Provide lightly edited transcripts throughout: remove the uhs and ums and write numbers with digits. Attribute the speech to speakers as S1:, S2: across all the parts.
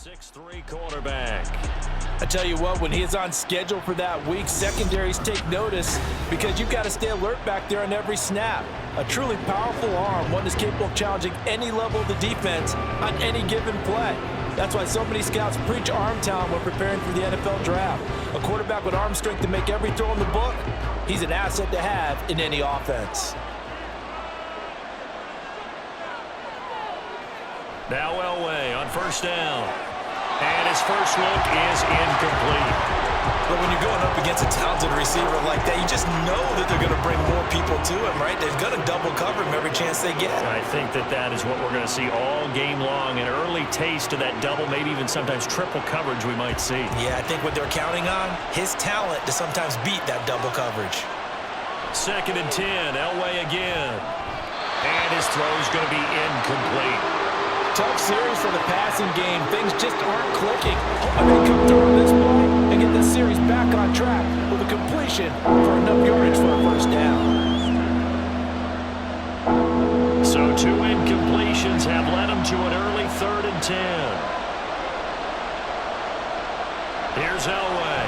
S1: 6'3" quarterback.
S2: I tell you what, when he is on schedule for that week, secondaries take notice because you've got to stay alert back there on every snap. A truly powerful arm, one that's capable of challenging any level of the defense on any given play. That's why so many scouts preach arm talent when preparing for the NFL draft. A quarterback with arm strength to make every throw in the book, he's an asset to have in any offense.
S1: Now Elway on first down. And his first look is incomplete.
S2: But when you're going up against a talented receiver like that, you just know that they're going to bring more people to him, right? They're going to double cover him every chance they get.
S1: I think that is what we're going to see all game long. An early taste of that double, maybe even sometimes triple coverage we might see.
S2: Yeah, I think what they're counting on, his talent to sometimes beat that double coverage.
S1: 2nd and 10, Elway again. And his throw is going to be incomplete.
S2: Tough series for the passing game. Things just aren't clicking. Hoping they come through on this play and get this series back on track with a completion for enough yardage for a first down.
S1: So 2 incompletions have led him to an early 3rd and 10. Here's Elway.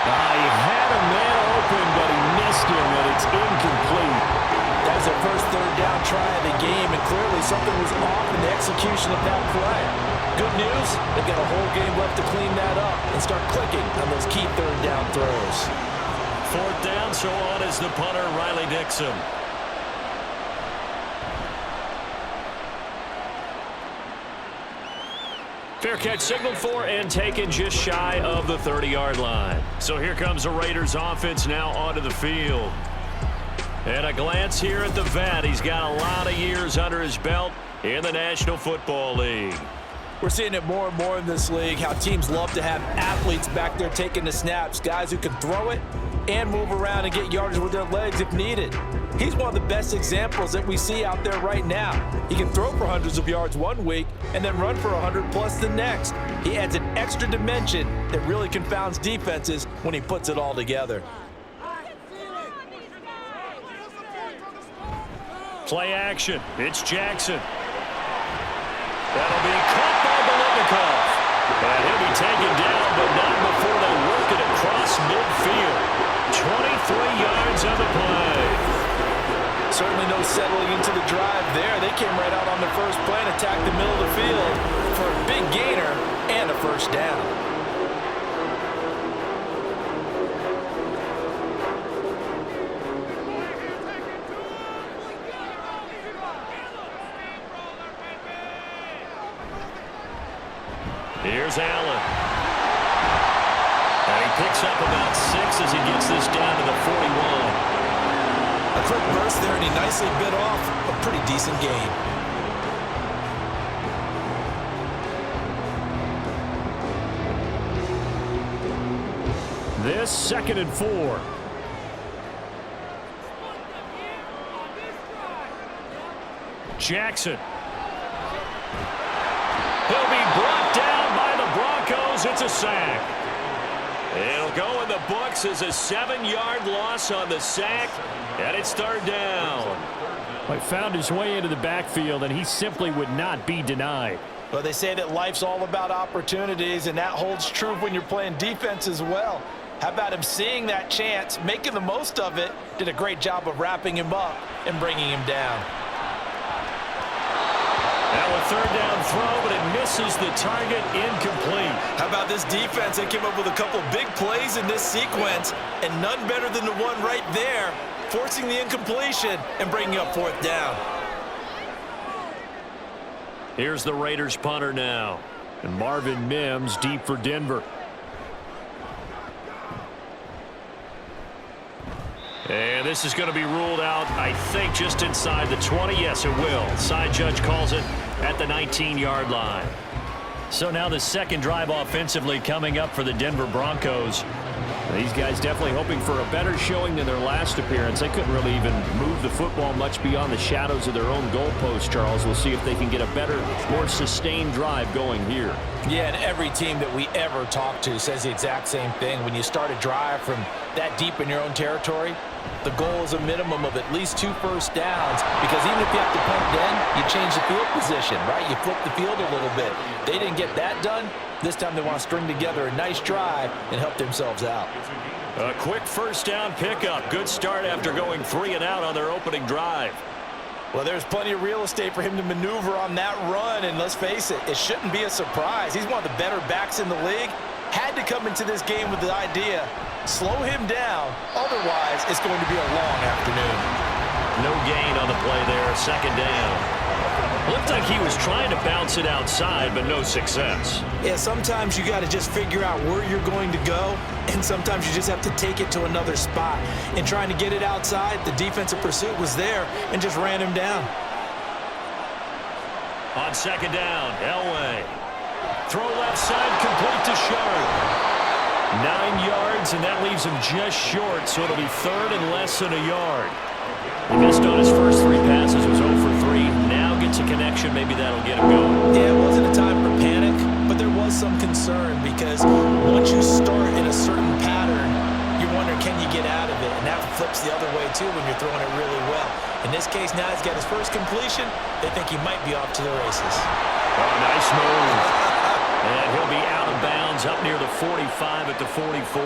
S1: He had a man open, but he missed him, and it's incomplete.
S2: That was their first 3rd down try of the game, and clearly something was off in the execution of that play. Good news, they've got a whole game left to clean that up and start clicking on those key 3rd down throws.
S1: 4th down, so on is the punter, Riley Dixon. Fair catch signaled for and taken just shy of the 30-yard line. So here comes the Raiders offense now onto the field. And a glance here at the vet. He's got a lot of years under his belt in the National Football League.
S2: We're seeing it more and more in this league, how teams love to have athletes back there taking the snaps, guys who can throw it and move around and get yardage with their legs if needed. He's one of the best examples that we see out there right now. He can throw for hundreds of yards one week and then run for 100 plus the next. He adds an extra dimension that really confounds defenses when he puts it all together.
S1: Play action. It's Jackson. That'll be caught by Biletnikoff. And he'll be taken down, but not before they work it across midfield. 23 yards on the play.
S2: Certainly no settling into the drive there. They came right out on the first play and attacked the middle of the field for a big gainer and a first down.
S1: Here's Allen. And he picks up about 6 as he gets this down to the 41.
S2: A quick burst there, and he nicely bit off a pretty decent gain.
S1: This 2nd and 4. Jackson. He'll be brought down by the Broncos. It's a sack. It'll go in the books as a 7-yard loss on the sack, and it's 3rd down. Well, he found his way into the backfield, and he simply would not be denied.
S2: Well, they say that life's all about opportunities, and that holds true when you're playing defense as well. How about him seeing that chance, making the most of it, did a great job of wrapping him up and bringing him down.
S1: Now a 3rd down throw, but it misses the target, incomplete.
S2: How about this defense? They came up with a couple big plays in this sequence, and none better than the one right there, forcing the incompletion and bringing up 4th down.
S1: Here's the Raiders punter now, and Marvin Mims deep for Denver. And this is going to be ruled out, I think, just inside the 20. Yes, it will. Side judge calls it at the 19-yard line. So now the second drive offensively coming up for the Denver Broncos. These guys definitely hoping for a better showing than their last appearance. They couldn't really even move the football much beyond the shadows of their own goalpost, Charles. We'll see if they can get a better, more sustained drive going here.
S2: Yeah, and every team that we ever talk to says the exact same thing. When you start a drive from that deep in your own territory, the goal is a minimum of at least 2 first downs, because even if you have to punt then, you change the field position, right? You flip the field a little bit. They didn't get that done. This time they want to string together a nice drive and help themselves out.
S1: A quick first down pickup. Good start after going 3 and out on their opening drive.
S2: Well, there's plenty of real estate for him to maneuver on that run, and let's face it, it shouldn't be a surprise. He's one of the better backs in the league. Had to come into this game with the idea, slow him down, otherwise it's going to be a long afternoon.
S1: No gain on the play there, second down. Looked like he was trying to bounce it outside, but no success.
S2: Yeah, sometimes you got to just figure out where you're going to go, and sometimes you just have to take it to another spot. And trying to get it outside, the defensive pursuit was there and just ran him down.
S1: On second down, Elway. Throw left side, complete to Sharp. 9 yards, and that leaves him just short, so it'll be third and less than a yard. He missed on his first 3 passes, was 0 for 3. Now gets a connection, maybe that'll get him going.
S2: Yeah, it wasn't a time for panic, but there was some concern because once you start in a certain pattern, you wonder, can you get out of it? And that flips the other way, too, when you're throwing it really well. In this case, now he's got his first completion. They think he might be off to the races.
S1: Oh, nice move. And he'll be out of bounds up near the 45 at the 44.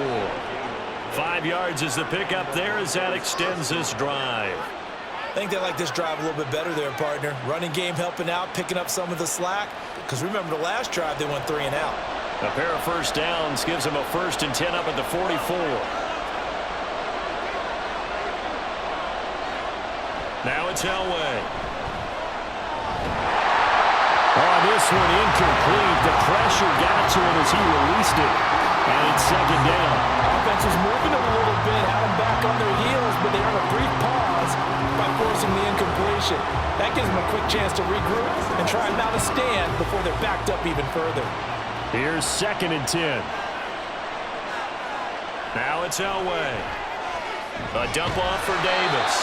S1: 5 yards is the pickup there as that extends this drive.
S2: I think they like this drive a little bit better there, partner. Running game helping out, picking up some of the slack. Because remember the last drive, they went 3 and out.
S1: A pair of first downs gives them a 1st and 10 up at the 44. Now it's Elway. Oh, this one incomplete. The pressure got to him as he released it. And it's second down.
S2: Offense was moving a little bit, had them back on their heels, but they earned a brief pause by forcing the incompletion. That gives them a quick chance to regroup and try and mount a stand before they're backed up even further.
S1: Here's 2nd and 10. Now it's Elway. A dump off for Davis.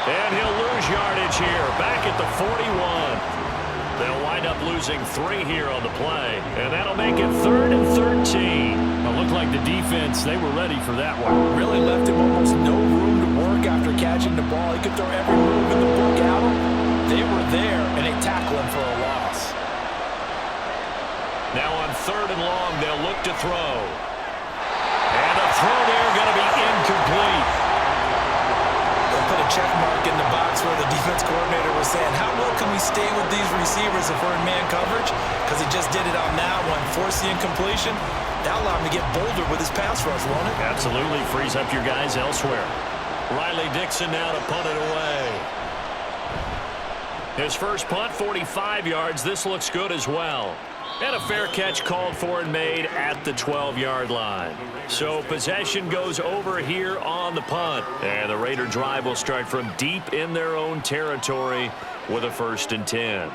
S1: And he'll lose yardage here, back at the 41. They'll wind up losing 3 here on the play, and that'll make it 3rd and 13. It looked like the defense, they were ready for that one.
S2: Really left him almost no room to work after catching the ball. He could throw every move in the book at him. They were there, and they tackled him for a loss.
S1: Now on 3rd and long, they'll look to throw. And a throw there going to be incomplete.
S2: Put a check mark in the box where the defense coordinator was saying, how well can we stay with these receivers if we're in man coverage? Because he just did it on that one, forced the incompletion. That allowed him to get bolder with his pass rush, won't it?
S1: Absolutely, frees up your guys elsewhere. Riley Dixon now to punt it away. His first punt, 45 yards. This looks good as well. And a fair catch called for and made at the 12-yard line. So possession goes over here on the punt. And the Raider drive will start from deep in their own territory with a 1st and 10.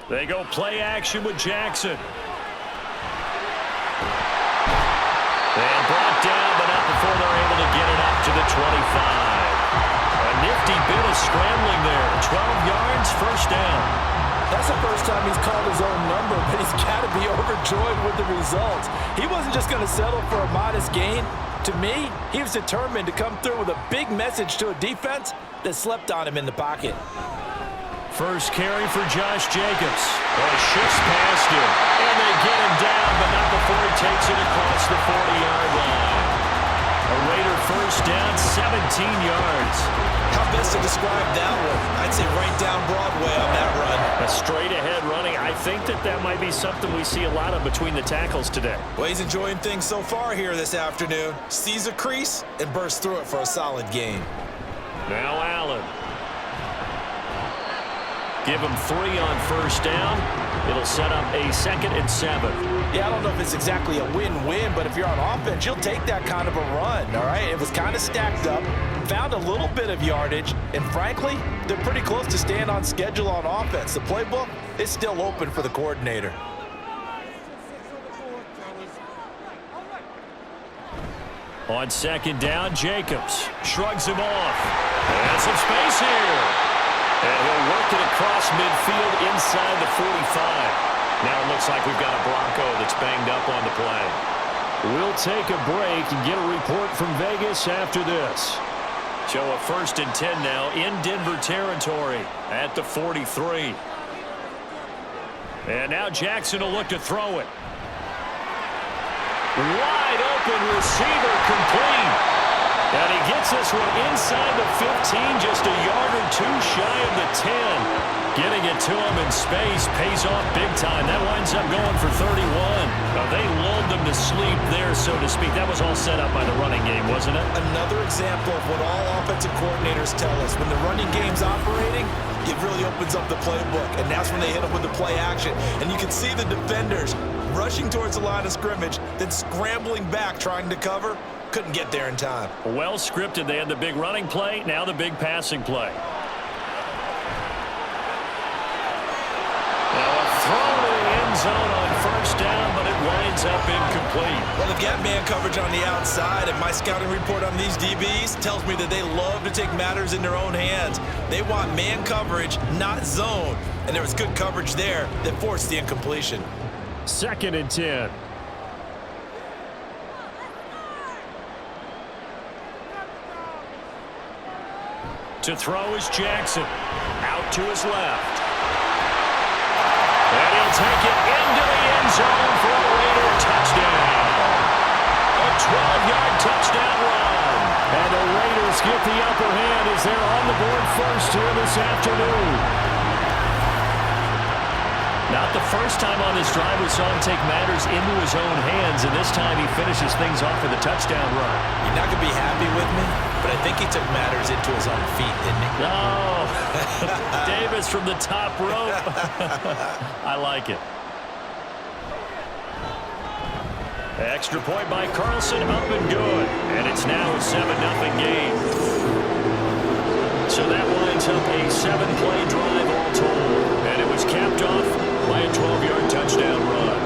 S1: They go play action with Jackson. And brought down, but not before they're able to get it up to the 25. A nifty bit of scrambling there. 12 yards, 1st down.
S2: That's the first time he's called his own number, but he's got to be overjoyed with the results. He wasn't just going to settle for a modest gain. To me, he was determined to come through with a big message to a defense that slept on him in the pocket.
S1: First carry for Josh Jacobs. Shifts past him. And they get him down, but not before he takes it across the 40-yard line. A Raider first down, 17 yards.
S2: How best to describe that one? I'd say right down Broadway on that run.
S1: A straight-ahead running. I think that might be something we see a lot of between the tackles today.
S2: Well, he's enjoying things so far here this afternoon. Sees a crease and bursts through it for a solid gain.
S1: Now Allen. Give him 3 on first down. It'll set up a 2nd and 7.
S2: Yeah, I don't know if it's exactly a win-win, but if you're on offense, you'll take that kind of a run, all right? It was kind of stacked up, found a little bit of yardage, and frankly, they're pretty close to staying on schedule on offense. The playbook is still open for the coordinator.
S1: On second down, Jacobs shrugs him off. And some space here. And he'll work it across midfield inside the 45. Now it looks like we've got a Bronco that's banged up on the play. We'll take a break and get a report from Vegas after this. So a 1st and 10 now in Denver territory at the 43. And now Jackson will look to throw it. Wide open receiver, complete. And he gets this one inside the 15, just a yard or two shy of the 10. Getting it to him in space pays off big time. That winds up going for 31. They lulled them to sleep there, so to speak. That was all set up by the running game, wasn't it?
S2: Another example of what all offensive coordinators tell us. When the running game's operating, it really opens up the playbook, and that's when they hit them with the play action. And you can see the defenders rushing towards the line of scrimmage, then scrambling back trying to cover. Couldn't get there in time.
S1: Well scripted. They had the big running play, now the big passing play. Now a throw to the end zone on 1st down, but it winds up incomplete.
S2: Well, they've got man coverage on the outside, and my scouting report on these DBs tells me that they love to take matters in their own hands. They want man coverage, not zone. And there was good coverage there that forced the incompletion.
S1: 2nd and 10. To throw is Jackson. Out to his left. And he'll take it into the end zone for a Raider touchdown. A 12-yard touchdown run. And the Raiders get the upper hand as they're on the board first here this afternoon. Not the first time on this drive we saw him take matters into his own hands, and this time he finishes things off with a touchdown run.
S2: You're not going to be happy with me, but I think he took matters into his own feet, didn't he?
S1: No. Davis from the top rope. I like it. Extra point by Carlson, up and good. And it's now a 7-0 game. So that winds up a 7-play drive all told. And it was capped off by a 12-yard touchdown run.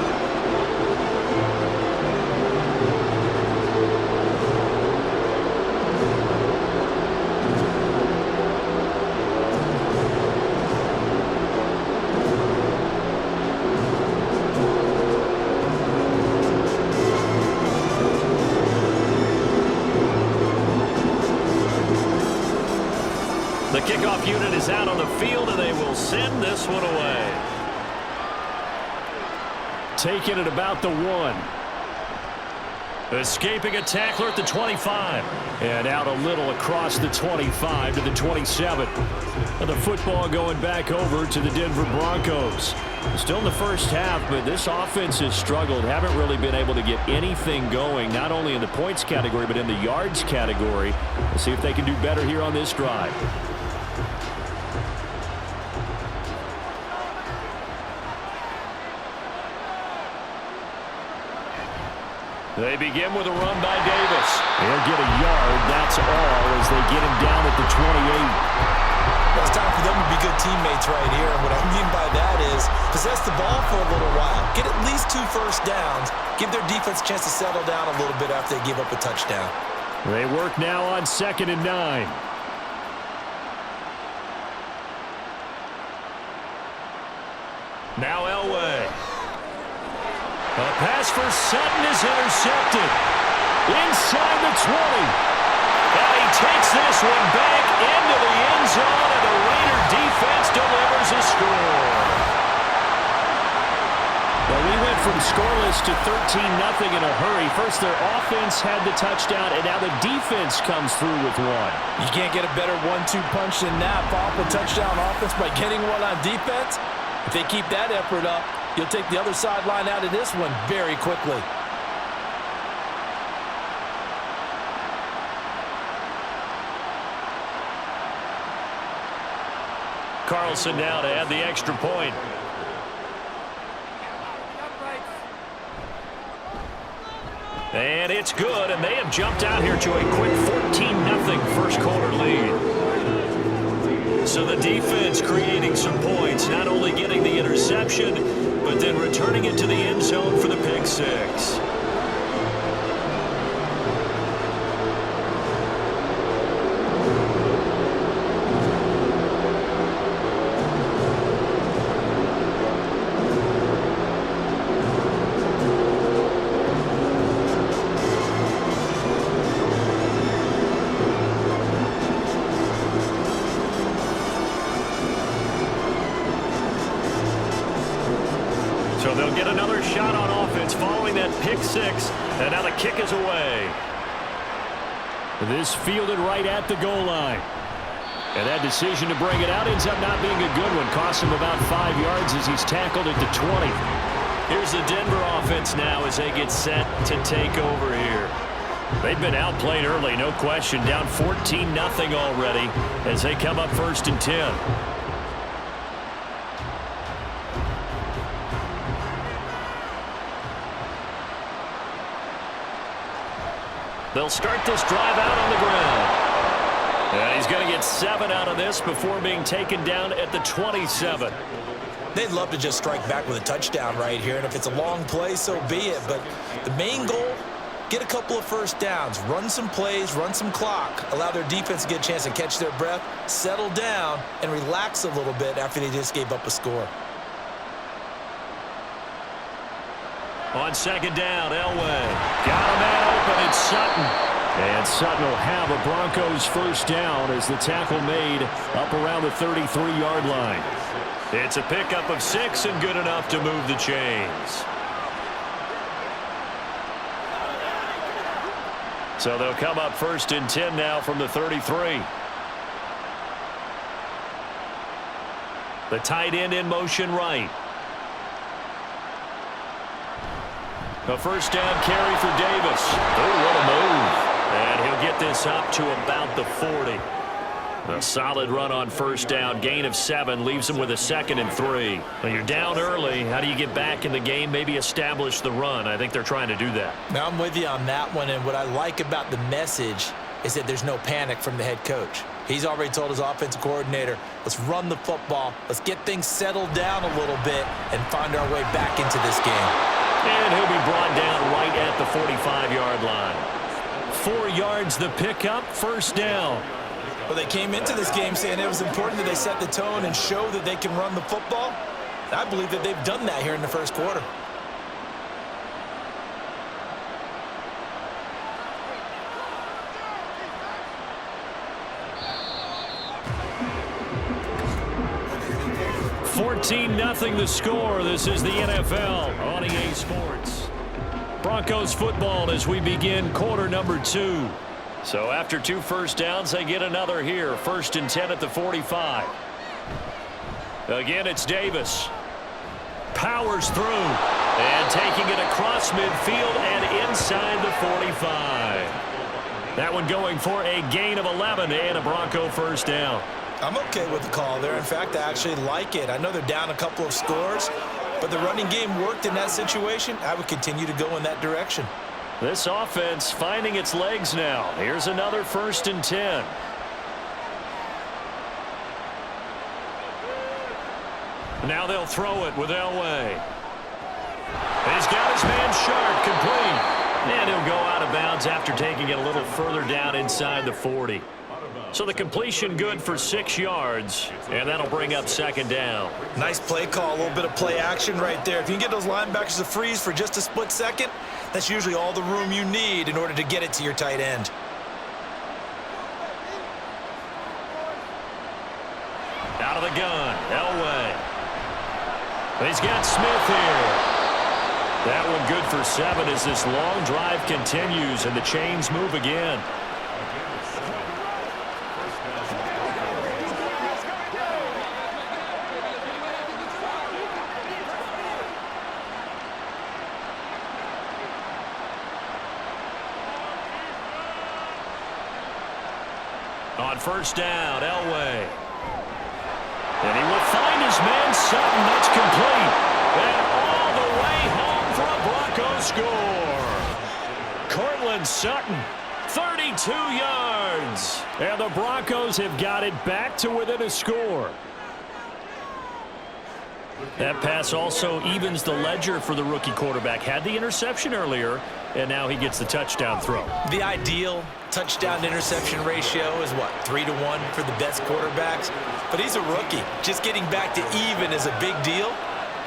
S1: The kickoff unit is out on the field, and they will send this one away. Taking it about the 1. Escaping a tackler at the 25. And out a little across the 25 to the 27. And the football going back over to the Denver Broncos. Still in the first half, but this offense has struggled. Haven't really been able to get anything going, not only in the points category, but in the yards category. We'll see if they can do better here on this drive. They begin with a run by Davis. He'll get a yard, that's all, as they get him down at the 28.
S2: Well, it's time for them to be good teammates right here. And what I mean by that is possess the ball for a little while. Get at least 2 first downs. Give their defense a chance to settle down a little bit after they give up a touchdown.
S1: They work now on 2nd and 9. Now Elway. A pass for Sutton is intercepted. Inside the 20. And he takes this one back into the end zone, and the Raider defense delivers a score. Well, we went from scoreless to 13-0 in a hurry. First, their offense had the touchdown, and now the defense comes through with one.
S2: You can't get a better 1-2 punch than that. Off a touchdown offense by getting one on defense. If they keep that effort up, you'll take the other sideline out of this one very quickly.
S1: Carlson now to add the extra point. And it's good, and they have jumped out here to a quick 14-0 first quarter lead. So the defense creating some points, not only getting the interception, but then returning it to the end zone for the pick six. following that pick six. And now the kick is away. This fielded right at the goal line. And that decision to bring it out ends up not being a good one. Costs him about 5 yards as he's tackled at the 20. Here's the Denver offense now as they get set to take over here. They've been outplayed early, no question. Down 14-0 already as they come up 1st and 10. They'll start this drive out on the ground. And he's going to get 7 out of this before being taken down at the 27.
S2: They'd love to just strike back with a touchdown right here, and if it's a long play, so be it. But the main goal, get a couple of first downs, run some plays, run some clock, allow their defense to get a chance to catch their breath, settle down, and relax a little bit after they just gave up a score.
S1: On 2nd down, Elway. Got a man open, it's Sutton. And Sutton will have a Broncos first down as the tackle made up around the 33-yard line. It's a pickup of 6 and good enough to move the chains. So they'll come up 1st and 10 now from the 33. The tight end in motion right. A first down carry for Davis. Oh, what a move. And he'll get this up to about the 40. A solid run on first down. Gain of 7 leaves him with a 2nd and 3. When you're down early, how do you get back in the game, maybe establish the run? I think they're trying to do that.
S2: Now, I'm with you on that one, and what I like about the message is that there's no panic from the head coach. He's already told his offensive coordinator, let's run the football, let's get things settled down a little bit and find our way back into this game.
S1: And he'll be brought down right at the 45-yard line. 4 yards the pickup, first down.
S2: Well, they came into this game saying it was important that they set the tone and show that they can run the football. I believe that they've done that here in the first quarter.
S1: Nothing the score. This is the NFL on EA Sports. Broncos football as we begin quarter number 2. So after 2 first downs, they get another here. 1st and 10 at the 45. Again, it's Davis. Powers through. And taking it across midfield and inside the 45. That one going for a gain of 11 and a Bronco first down.
S2: I'm okay with the call there. In fact, I actually like it. I know they're down a couple of scores, but the running game worked in that situation. I would continue to go in that direction.
S1: This offense finding its legs now. Here's another 1st and 10. Now they'll throw it with Elway. He's got his man Sharp complete. And he'll go out of bounds after taking it a little further down inside the 40. So the completion good for 6 yards, and that'll bring up 2nd down.
S2: Nice play call, a little bit of play action right there. If you can get those linebackers to freeze for just a split second, that's usually all the room you need in order to get it to your tight end.
S1: Out of the gun, Elway. He's got Smith here. That one good for 7 as this long drive continues and the chains move again. On first down, Elway. And he will find his man Sutton. That's complete. And all the way home for a Broncos score. Cortland Sutton, 32 yards. And the Broncos have got it back to within a score. That pass also evens the ledger for the rookie quarterback. Had the interception earlier, and now he gets the touchdown throw.
S2: The ideal touchdown-interception ratio is, what, 3-to-1 for the best quarterbacks? But he's a rookie. Just getting back to even is a big deal.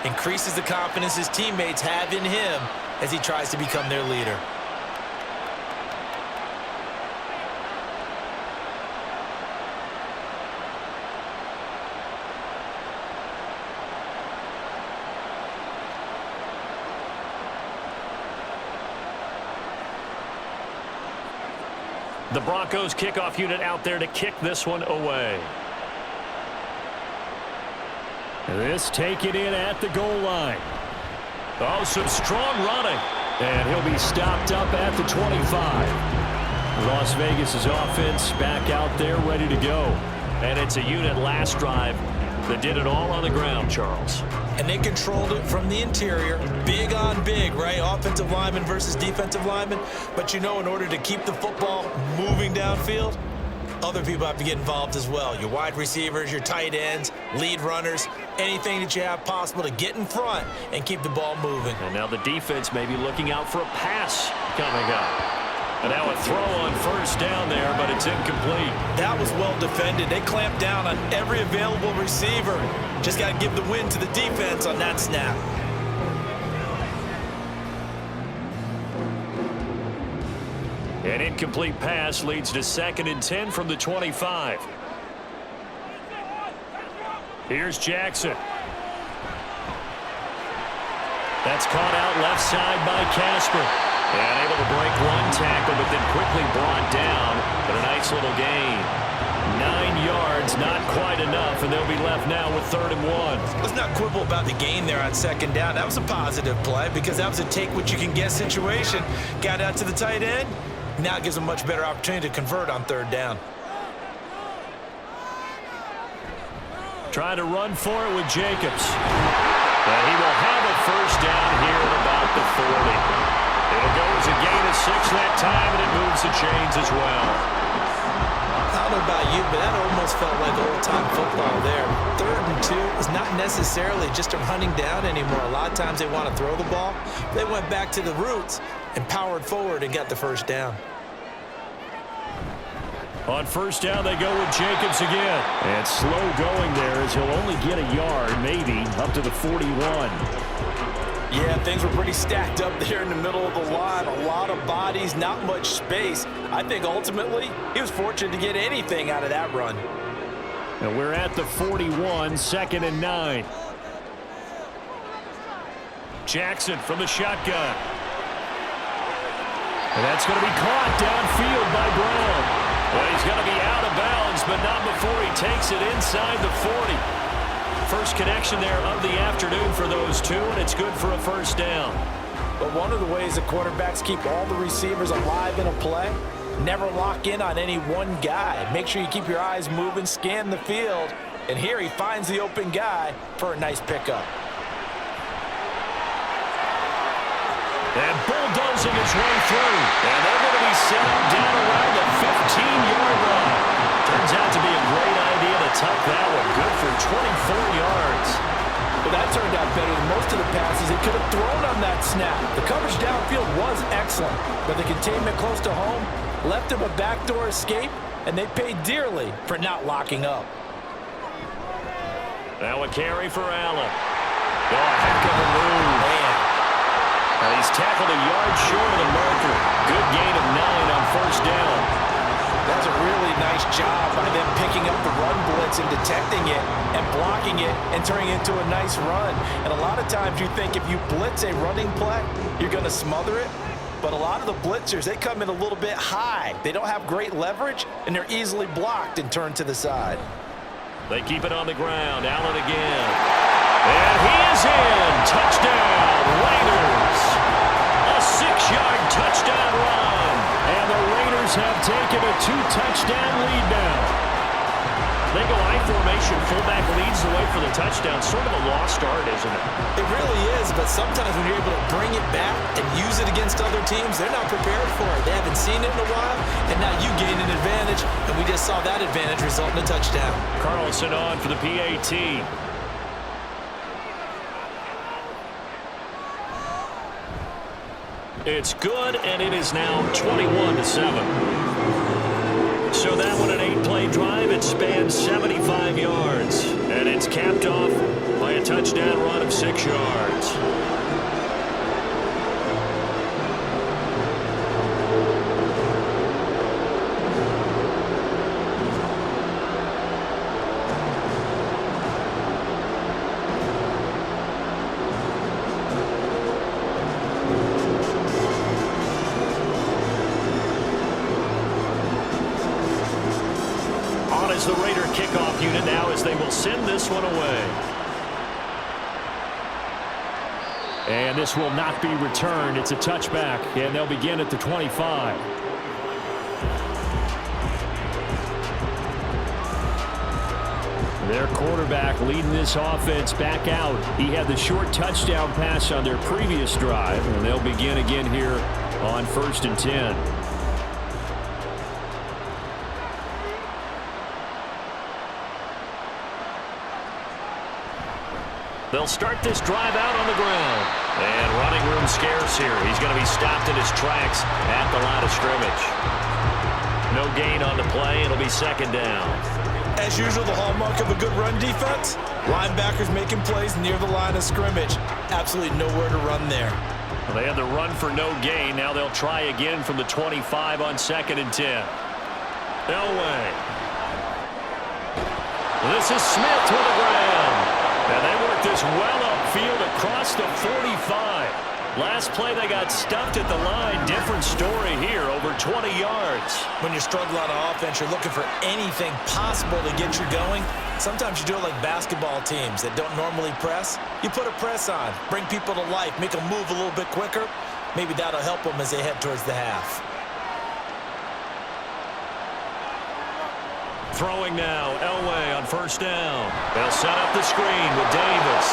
S2: Increases the confidence his teammates have in him as he tries to become their leader.
S1: The Broncos kickoff unit out there to kick this one away. This taken in at the goal line. Oh, some strong running. And he'll be stopped up at the 25. Las Vegas' offense back out there ready to go. And it's a unit last drive that did it all on the ground, Charles.
S2: And they controlled it from the interior. Big on big, right? Offensive lineman versus defensive lineman. But you know, in order to keep the football moving downfield, other people have to get involved as well. Your wide receivers, your tight ends, lead runners, anything that you have possible to get in front and keep the ball moving.
S1: And now the defense may be looking out for a pass coming up. And now a throw on first down there, but it's incomplete.
S2: That was well defended. They clamped down on every available receiver. Just got to give the win to the defense on that snap.
S1: An incomplete pass leads to 2nd and 10 from the 25. Here's Jackson. That's caught out left side by Casper. And able to break one tackle, but then quickly brought down. But a nice little gain. 9 yards, not quite enough, and they'll be left now with 3rd and 1.
S2: Let's not quibble about the gain there on 2nd down. That was a positive play because that was a take-what-you-can-get situation. Got out to the tight end. Now it gives them a much better opportunity to convert on 3rd down.
S1: Trying to run for it with Jacobs. And he will have a first down here at about the 40. It'll go as a gain of 6 that time, and it moves the chains as well.
S2: I don't know about you, but that almost felt like old-time football there. 3rd and 2 is not necessarily just a running down anymore. A lot of times they want to throw the ball. They went back to the roots and powered forward and got the first down.
S1: On first down, they go with Jacobs again. And slow going there as he'll only get a yard, maybe, up to the 41.
S2: Yeah, things were pretty stacked up there in the middle of the line. A lot of bodies, not much space. I think ultimately he was fortunate to get anything out of that run.
S1: And we're at the 41, 2nd and 9. Jackson from the shotgun. And that's going to be caught downfield by Brown. Well, he's going to be out of bounds, but not before he takes it inside the 40. First connection there of the afternoon for those two, and it's good for a first down.
S2: But one of the ways that quarterbacks keep all the receivers alive in a play, never lock in on any one guy. Make sure you keep your eyes moving, scan the field, and here he finds the open guy for a nice pickup.
S1: And bulldozing his way through. And they're going to be set down around the 15-yard line. Turns out to be a great idea to tuck that one. Good for 24 yards.
S2: Well, that turned out better than most of the passes he could have thrown on that snap. The coverage downfield was excellent, but the containment close to home left him a backdoor escape, and they paid dearly for not locking up.
S1: Now a carry for Allen. Oh, a heck of a move.
S2: Man.
S1: He's tackled a yard short of the marker. Good gain of 9 on first down.
S2: That's a really nice job by them picking up the run blitz and detecting it and blocking it and turning it into a nice run. And a lot of times you think if you blitz a running play, you're going to smother it. But a lot of the blitzers, they come in a little bit high. They don't have great leverage, and they're easily blocked and turned to the side.
S1: They keep it on the ground. Allen again. And he is in. Touchdown, Raiders. A 6-yard touchdown run. And the Raiders have taken a 2-touchdown lead now. They go I formation. Fullback leads the way for the touchdown. Sort of a lost art, isn't it?
S2: It really is, but sometimes when you're able to bring it back and use it against other teams, they're not prepared for it. They haven't seen it in a while, and now you gain an advantage, and we just saw that advantage result in a touchdown.
S1: Carlson on for the PAT. It's good, and it is now 21-7. So that one, an 8-play drive. It spans 75 yards, and it's capped off by a touchdown run of 6 yards. is the Raider kickoff unit now as they will send this one away. And this will not be returned. It's a touchback, and they'll begin at the 25. Their quarterback leading this offense back out. He had the short touchdown pass on their previous drive, and they'll begin again here on 1st and 10. They'll start this drive out on the ground. And running room scarce here. He's going to be stopped in his tracks at the line of scrimmage. No gain on the play. It'll be 2nd down.
S2: As usual, the hallmark of a good run defense, linebackers making plays near the line of scrimmage. Absolutely nowhere to run there.
S1: Well, they had the run for no gain. Now they'll try again from the 25 on 2nd and 10. Elway. This is Smith with the ground. And they work this well upfield across the 45. Last play they got stuffed at the line. Different story here, over 20 yards.
S2: When you're struggling on offense, you're looking for anything possible to get you going. Sometimes you do it like basketball teams that don't normally press. You put a press on, bring people to life, make them move a little bit quicker. Maybe that'll help them as they head towards the half.
S1: Throwing now, Elway on 1st down. They'll set up the screen with Davis.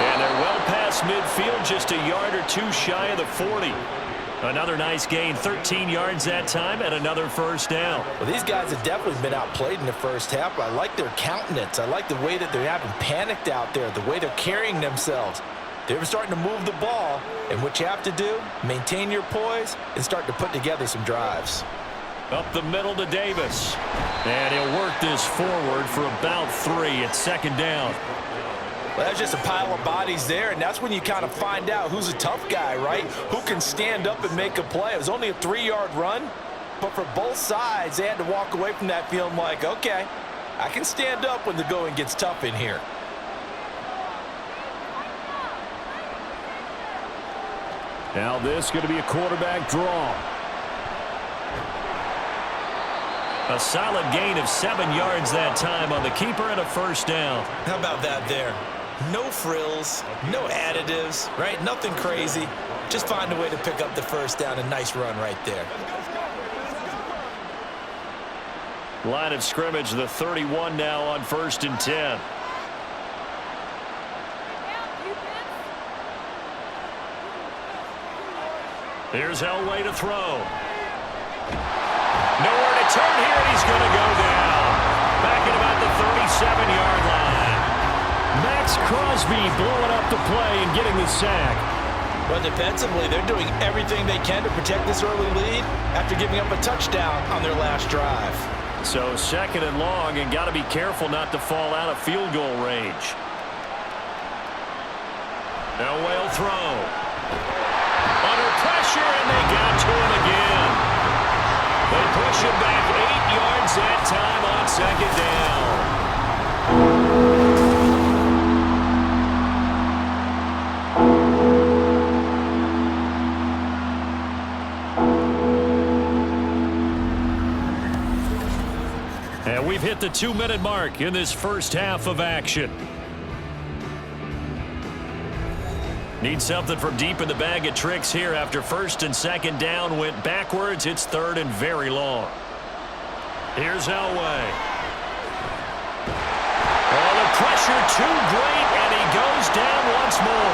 S1: And they're well past midfield, just a yard or two shy of the 40. Another nice gain, 13 yards that time, and another 1st down.
S2: Well, these guys have definitely been outplayed in the first half. I like their countenance. I like the way that they haven't panicked out there, the way they're carrying themselves. They're starting to move the ball, and what you have to do, maintain your poise and start to put together some drives.
S1: Up the middle to Davis. And he'll work this forward for about 3 at 2nd down.
S2: Well, that's just a pile of bodies there, and that's when you kind of find out who's a tough guy, right? Who can stand up and make a play. It was only a 3-yard run, but for both sides, they had to walk away from that feeling like, okay, I can stand up when the going gets tough in here.
S1: Now this is going to be a quarterback draw. A solid gain of 7 yards that time on the keeper and a 1st down.
S2: How about that there? No frills, no additives, right? Nothing crazy. Just find a way to pick up the 1st down. A nice run right there.
S1: Line of scrimmage, the 31 now on 1st and 10. Here's Elway to throw. Nowhere to turn here, and he's going to go down. Back at about the 37-yard line. Max Crosby blowing up the play and getting the sack.
S2: Well, defensively, they're doing everything they can to protect this early lead after giving up a touchdown on their last drive.
S1: So 2nd and long, and got to be careful not to fall out of field goal range. Elway will throw. Under pressure, and they got to him again. They push him back 8 yards that time on 2nd down. And we've hit the 2-minute mark in this first half of action. Need something from deep in the bag of tricks here after 1st and 2nd down went backwards. It's 3rd and very long. Here's Elway. Oh, the pressure too great, and he goes down once more.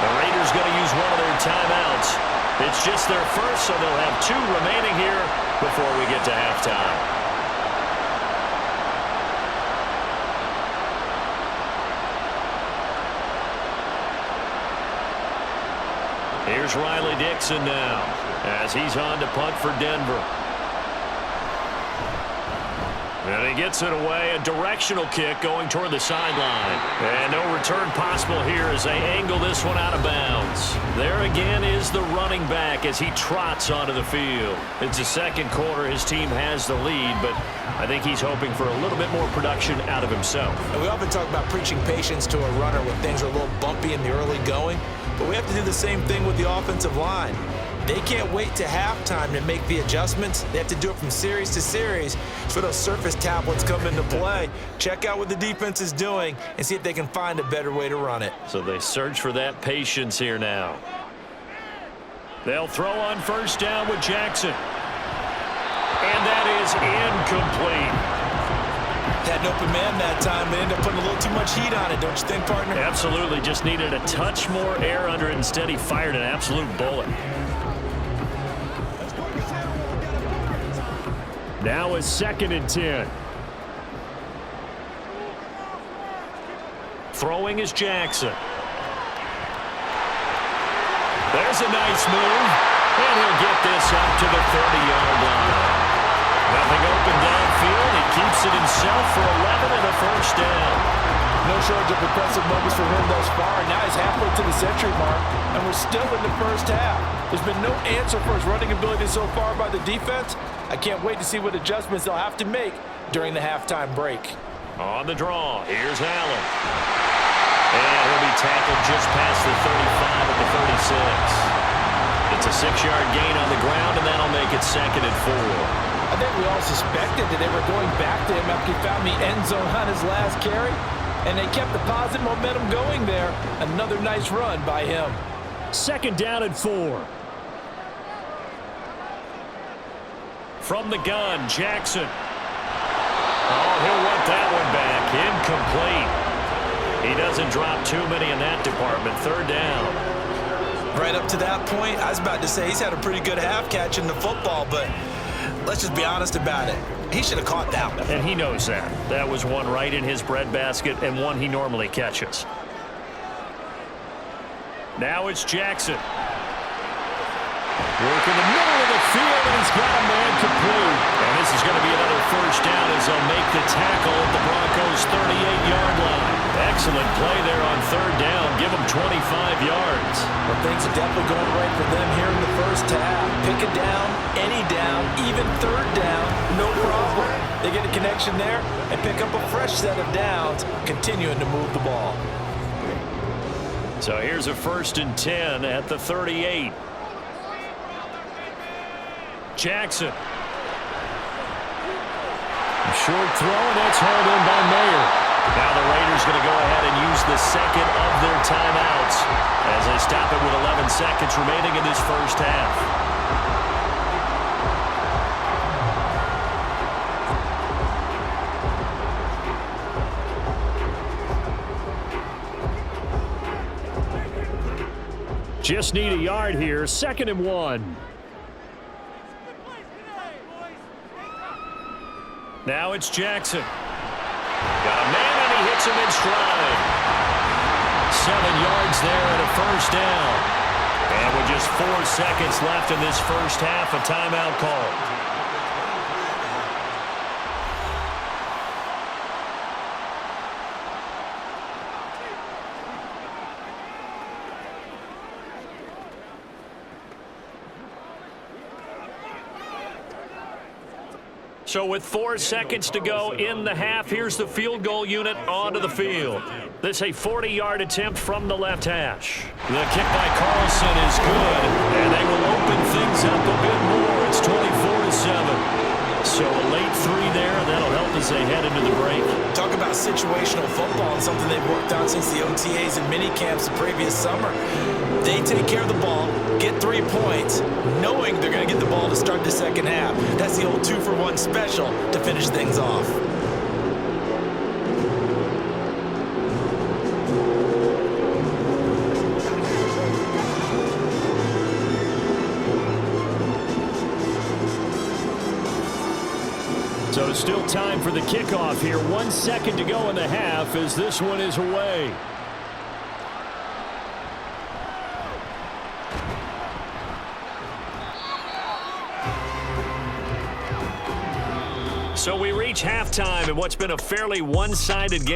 S1: The Raiders going to use one of their timeouts. It's just their first, so they'll have 2 remaining here before we get to halftime. Here's Riley Dixon now as he's on to punt for Denver. And he gets it away, a directional kick going toward the sideline. And no return possible here as they angle this one out of bounds. There again is the running back as he trots onto the field. It's the 2nd quarter. His team has the lead, but I think he's hoping for a little bit more production out of himself.
S2: And we often talk about preaching patience to a runner when things are a little bumpy in the early going. But we have to do the same thing with the offensive line. They can't wait to halftime to make the adjustments. They have to do it from series to series. So those surface tablets come into play. Check out what the defense is doing and see if they can find a better way to run it.
S1: So they search for that patience here now. They'll throw on first down with Jackson. And that is incomplete.
S2: Had an open man that time. They ended up putting a little too much heat on it, don't you think, partner?
S1: Absolutely. Just needed a touch more air under it. Instead, he fired an absolute bullet. Now is 2nd and 10. Throwing is Jackson. There's a nice move. And he'll get this up to the 30-yard line. Nothing open downfield. He keeps it himself for 11 and a first down.
S2: No shortage of impressive moments for him thus far. Now he's halfway to the century mark, and we're still in the first half. There's been no answer for his running ability so far by the defense. I can't wait to see what adjustments they'll have to make during the halftime break.
S1: On the draw, here's Allen. And he'll be tackled just past the 35 at the 36. It's a 6-yard gain on the ground, and that'll make it 2nd and 4.
S2: I think we all suspected that they were going back to him after he found the end zone on his last carry, and they kept the positive momentum going there. Another nice run by him.
S1: 2nd down and 4. From the gun, Jackson. Oh, he'll want that one back. Incomplete. He doesn't drop too many in that department. 3rd down.
S2: Right up to that point, I was about to say he's had a pretty good half catching the football, but let's just be honest about it. He should have caught that one.
S1: And he knows that. That was one right in his breadbasket and one he normally catches. Now it's Jackson. Work in the middle of the field, and he's got a man complete. And this is going to be another first down as they'll make the tackle at the Broncos' 38-yard line. Excellent play there on 3rd down. Give them 25 yards.
S2: Well, things are definitely going right for them here in the first half. Pick a down, any down, even 3rd down, no problem. They get a connection there and pick up a fresh set of downs, continuing to move the ball.
S1: So here's a 1st and 10 at the 38. Jackson. Short throw, and that's hauled in by Mayer. Now the Raiders going to go ahead and use the 2nd of their timeouts as they stop it with 11 seconds remaining in this first half. Just need a yard here. 2nd and 1. Now it's Jackson. Got a man, and he hits him in stride. 7 yards there and a first down. And with just 4 seconds left in this first half, a timeout call. So with 4 seconds to go in the half, here's the field goal unit onto the field. This a 40-yard attempt from the left hash. The kick by Carlson is good, and they will open things up a bit more. It's 24-7. So a late 3 there, and that'll help as they head into the break.
S2: Talk about situational football and something they've worked on since the OTAs and mini camps the previous summer. They take care of the ball, get 3 points, knowing they're going to get the ball to start the second half. That's the old 2-for-1 special to finish things off.
S1: So still time for the kickoff here. 1 second to go in the half as this one is away. So we reach halftime in what's been a fairly one-sided game.